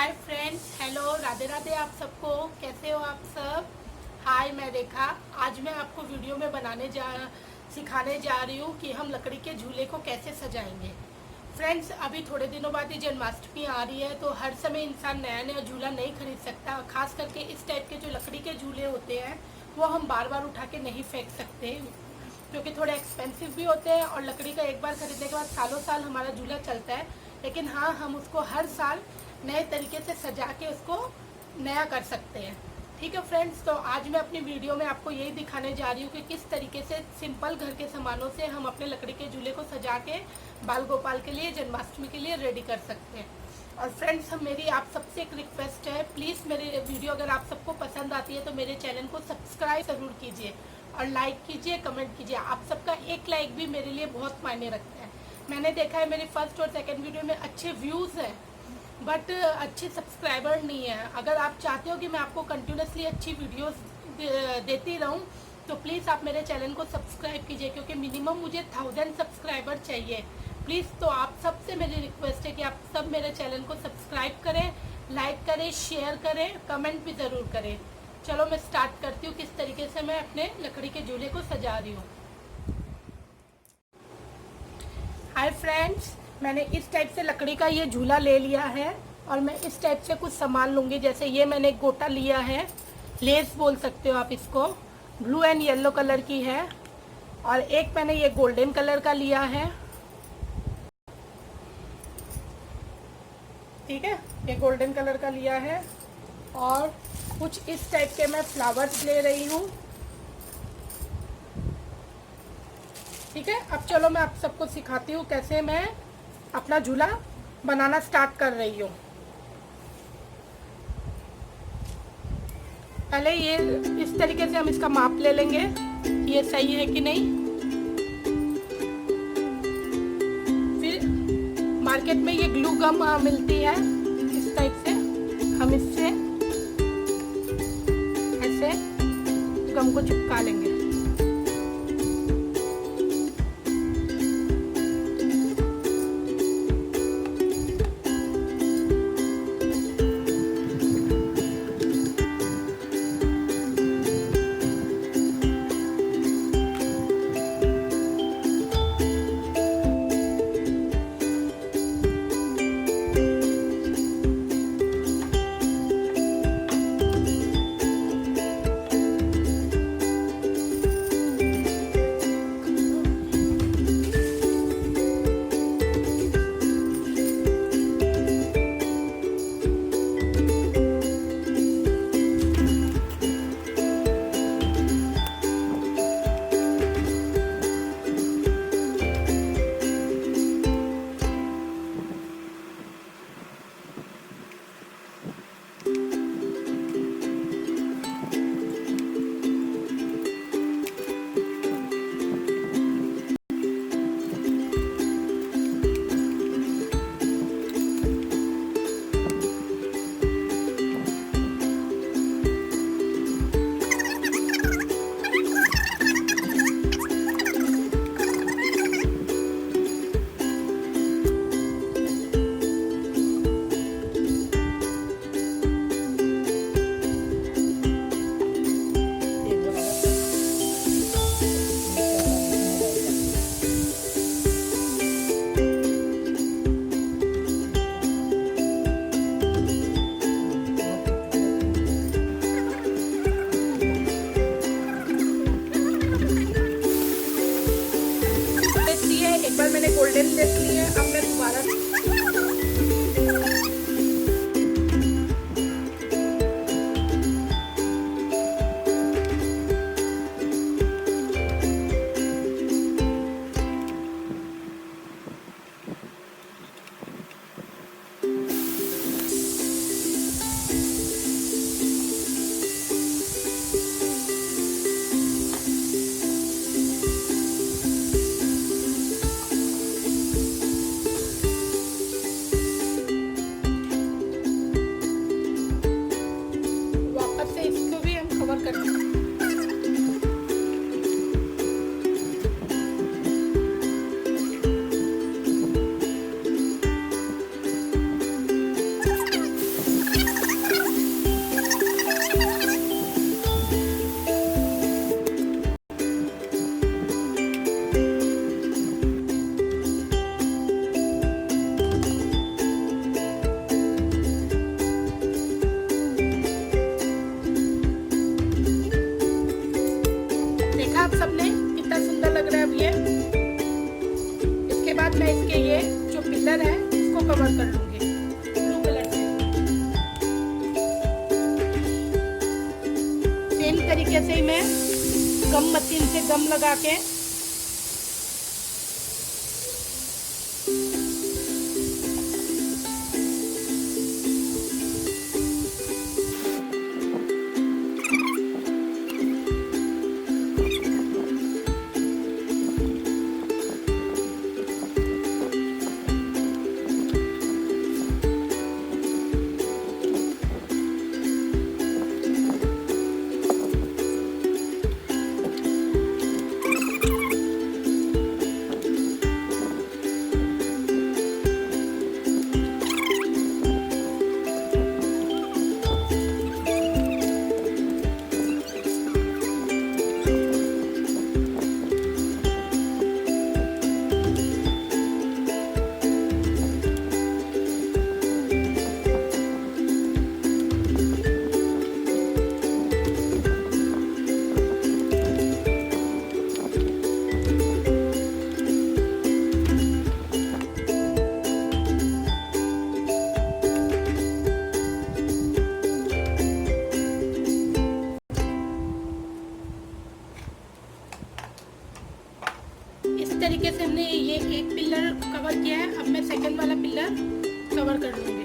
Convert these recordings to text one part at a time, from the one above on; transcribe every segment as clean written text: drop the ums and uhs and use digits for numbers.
Hi friends, hello, Radhe Radhe. आप सबको कैसे हो आप सब। हाय, मैं रेखा। आज मैं आपको वीडियो में सिखाने जा रही हूँ कि हम लकड़ी के झूले को कैसे सजाएंगे। फ्रेंड्स, अभी थोड़े दिनों बाद ही जन्माष्टमी आ रही है, तो हर समय इंसान नया नया झूला नहीं खरीद सकता। खास करके इस टाइप के जो लकड़ी के झूले होते हैं वो हम बार बार उठा के नहीं फेंक सकते, क्योंकि थोड़े एक्सपेंसिव भी होते हैं और लकड़ी का एक बार खरीदने के बाद सालों साल हमारा झूला चलता है। लेकिन हाँ, हम उसको हर साल नए तरीके से सजा के उसको नया कर सकते हैं। ठीक है फ्रेंड्स, तो आज मैं अपनी वीडियो में आपको यही दिखाने जा रही हूँ कि किस तरीके से सिंपल घर के सामानों से हम अपने लकड़ी के झूले को सजा के बाल गोपाल के लिए, जन्माष्टमी के लिए रेडी कर सकते हैं। और फ्रेंड्स, मेरी आप सबसे एक रिक्वेस्ट है, प्लीज़ मेरी वीडियो अगर आप सबको पसंद आती है तो मेरे चैनल को सब्सक्राइब ज़रूर कीजिए और लाइक कीजिए, कमेंट कीजिए। आप सबका एक लाइक भी मेरे लिए बहुत मायने रखता है। मैंने देखा है मेरी फर्स्ट और सेकंड वीडियो में अच्छे व्यूज़ हैं बट अच्छे सब्सक्राइबर नहीं है। अगर आप चाहते हो कि मैं आपको कंटिन्यूसली अच्छी वीडियोस देती रहूं तो प्लीज़ आप मेरे चैनल को सब्सक्राइब कीजिए, क्योंकि मिनिमम मुझे 1000 सब्सक्राइबर चाहिए। प्लीज़, तो आप सबसे मेरी रिक्वेस्ट है कि आप सब मेरे चैनल को सब्सक्राइब करें, लाइक करें, शेयर करें, कमेंट भी ज़रूर करें। चलो मैं स्टार्ट करती हूँ किस तरीके से मैं अपने लकड़ी के झूले को सजा रही हूँ। हाय फ्रेंड्स, मैंने इस टाइप से लकड़ी का ये झूला ले लिया है और मैं इस टाइप से कुछ सामान लूँगी। जैसे ये मैंने एक गोटा लिया है, लेस बोल सकते हो आप इसको, ब्लू एंड येलो कलर की है। और एक मैंने ये गोल्डन कलर का लिया है। ठीक है, ये गोल्डन कलर का लिया है। और कुछ इस टाइप के मैं फ्लावर्स ले रही हूँ। ठीक है, अब चलो मैं आप सबको सिखाती हूँ कैसे मैं अपना झूला बनाना स्टार्ट कर रही हूँ। पहले ये इस तरीके से हम इसका माप ले लेंगे, ये सही है कि नहीं। फिर मार्केट में ये ग्लू गम मिलती है, इस टाइप से हम इससे ऐसे गम को चिपका लेंगे। से ही मैं गम मशीन से गम लगा के तरीके से हमने ये एक पिलर कवर किया है। अब मैं सेकंड वाला पिलर कवर कर लूंगी।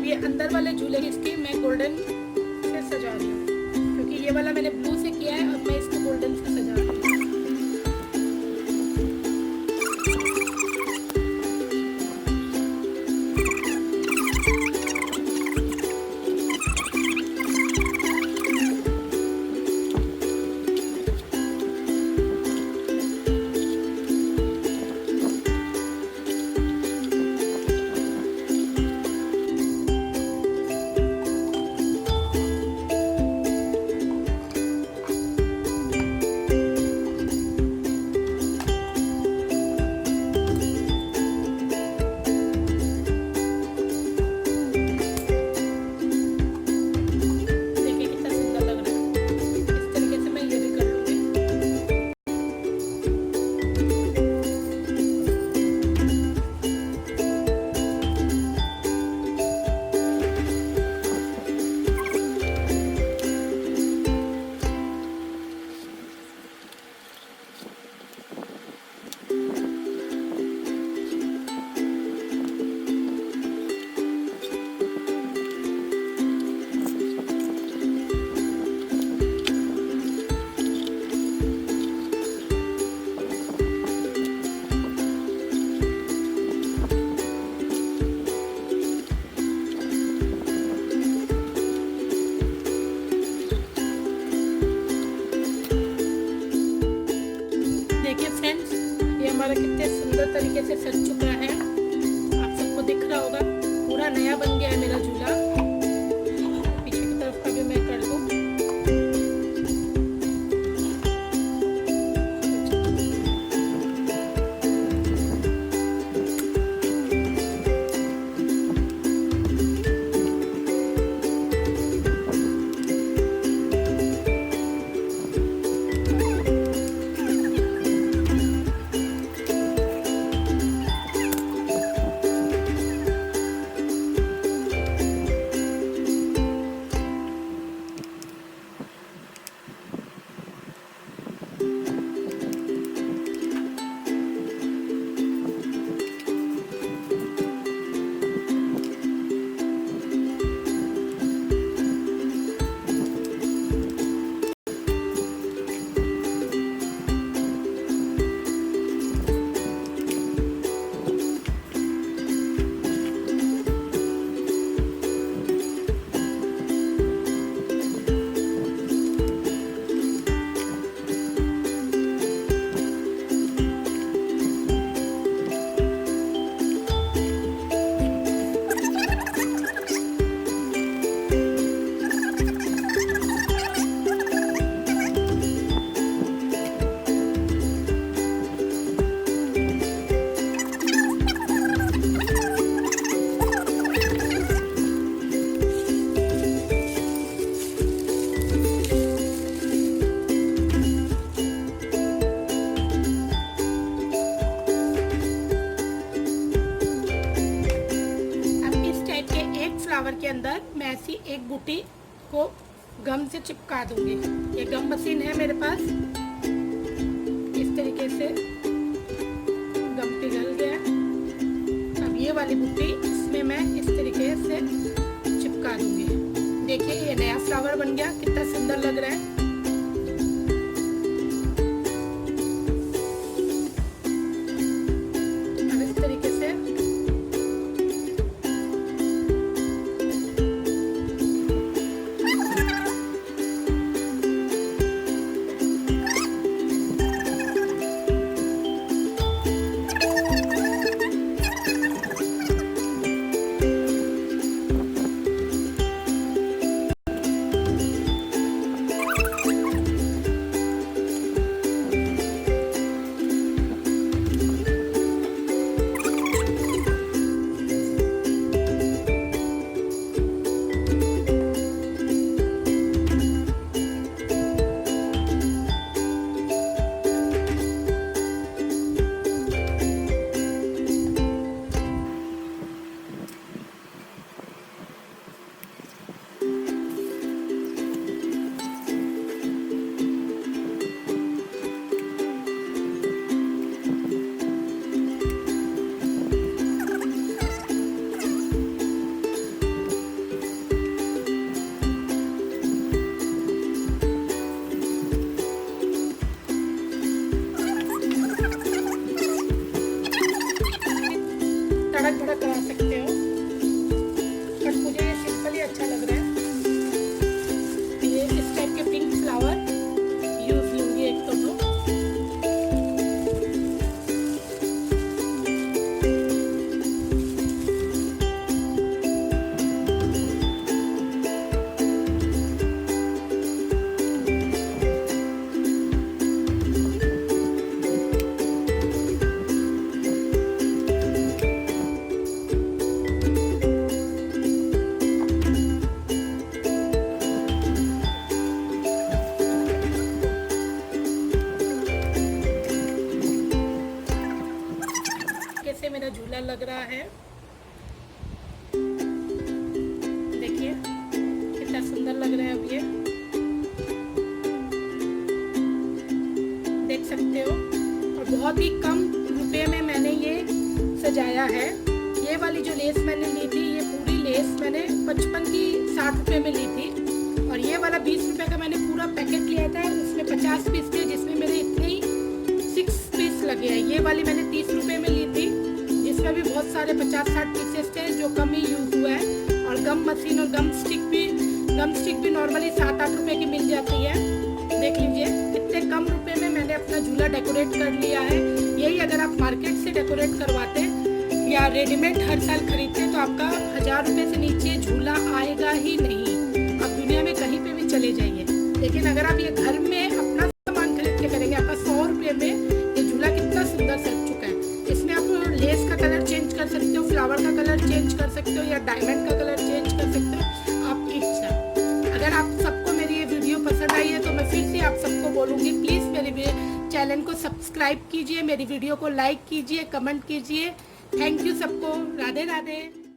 ये अंदर वाले झूले इसके मैं गोल्डन से सजा रही हूँ, क्योंकि ये वाला मैंने ब्लू से किया है। अब मैं इसको गोल्डन से सजा रही हूँ। हमारा कितने सुंदर तरीके से सज चुका है। आप सबको दिख रहा होगा, पूरा नया बन गया है मेरा झूला। पीछे की तरफ का भी मैं कर दूं। फ्लावर के अंदर मैं ऐसी एक बूटी को गम से चिपका दूंगी। ये गम मशीन है मेरे पास। इस तरीके से गम पिघल गया। अब ये वाली बूटी इसमें मैं इस तरीके से चिपका दूंगी। देखिए ये नया फ्लावर बन गया, कितना सुंदर लग रहा है। तड़क भड़क करा सकते हो, बट मुझे ये सिंपल ही अच्छा लग रहा है। ये इस टाइप के पिंक फ्लावर यूज लूंगी एक तो कैसे मेरा झूला लग रहा है। देखिए कितना सुंदर लग रहा है। अब ये देख सकते हो, और बहुत ही कम रुपए में मैंने ये सजाया है। ये वाली जो लेस मैंने ली थी, ये पूरी लेस मैंने 55 की 60 रुपए में ली थी, और ये वाला 20 रुपए का मैंने पूरा पैकेट लिया था। उसमें 50 पीस थे, जिसमें मेरे इतने 6 पीस लगे हैं। ये वाली मैंने 30 रुपए में ली थी, जिसमें भी बहुत सारे 50-60 पीसेस थे, जो कम ही यूज हुआ है। और गम मशीन और गम स्टिक भी नॉर्मली 7-8 रुपए की मिल जाती है। देख लीजिए कितने कम रुपए में मैंने अपना झूला डेकोरेट कर लिया है। यही अगर आप मार्केट से डेकोरेट करवाते या रेडीमेड हर साल खरीदते तो आपका 1000 रुपये से नीचे झूला आएगा ही नहीं। आप दुनिया में कहीं पे भी चले जाइए, लेकिन अगर आप ये घर में अपना सामान खरीद के करेंगे, आपका 100 रुपये में ये झूला कितना सुंदर सज चुका है। इसमें आप लेस का कलर चेंज कर सकते हो, फ्लावर का कलर चेंज कर सकते हो या डायमंड का कलर चेंज कर सकते हो, आपकी इच्छा। अगर आप सबको मेरी ये वीडियो पसंद आई है तो मैं फिर से आप सबको बोलूँगी, प्लीज़ मेरे चैनल को सब्सक्राइब कीजिए, मेरी वीडियो को लाइक कीजिए, कमेंट कीजिए। थैंक यू सबको। राधे राधे।